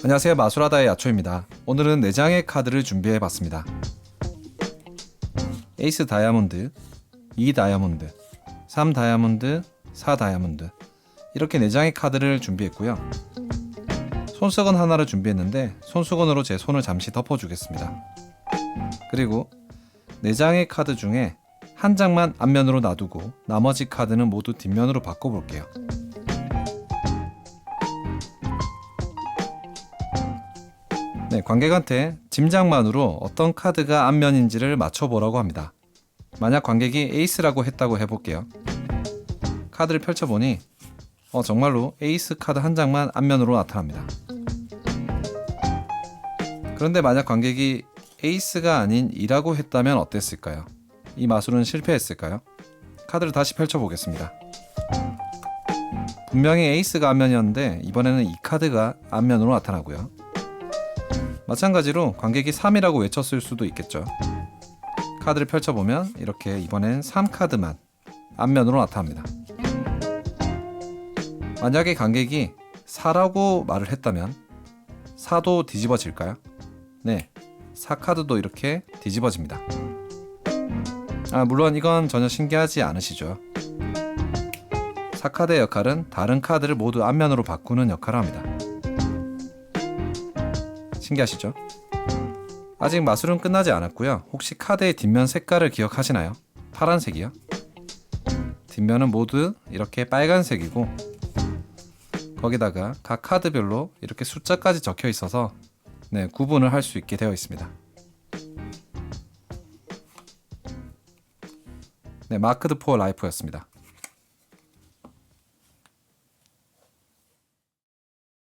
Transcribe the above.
안녕하세요, 마술하다의 야초입니다. 오늘은 4장의 카드를 준비해봤습니다. 에이스 다이아몬드, 2 다이아몬드, 3 다이아몬드, 4 다이아몬드, 이렇게 4장의 카드를 준비했고요. 손수건 하나를 준비했는데 손수건으로 제 손을 잠시 덮어주겠습니다. 그리고 4장의 카드 중에 한 장만 앞면으로 놔두고 나머지 카드는 모두 뒷면으로 바꿔볼게요. 네, 관객한테 짐작만으로 어떤 카드가 앞면인지를 맞춰보라고 합니다. 만약 관객이 에이스라고 했다고 해볼게요. 카드를 펼쳐보니 정말로 에이스 카드 한 장만 앞면으로 나타납니다. 그런데 만약 관객이 에이스가 아닌 2라고 했다면 어땠을까요? 이 마술은 실패했을까요? 카드를 다시 펼쳐보겠습니다. 분명히 에이스가 앞면이었는데 이번에는 이 카드가 앞면으로 나타나고요. 마찬가지로 관객이 3이라고 외쳤을 수도 있겠죠. 카드를 펼쳐보면 이렇게 이번엔 3카드만 앞면으로 나타납니다. 만약에 관객이 4라고 말을 했다면 4도 뒤집어질까요? 네, 4카드도 이렇게 뒤집어집니다. 물론 이건 전혀 신기하지 않으시죠? 4카드의 역할은 다른 카드를 모두 앞면으로 바꾸는 역할을 합니다. 신기하시죠? 아직 마술은 끝나지 않았고요. 혹시 카드의 뒷면 색깔을 기억하시나요? 파란색이요? 뒷면은 모두 이렇게 빨간색이고 거기다가 각 카드별로 이렇게 숫자까지 적혀 있어서 구분을 할 수 있게 되어 있습니다. 마크드 포어 라이프였습니다.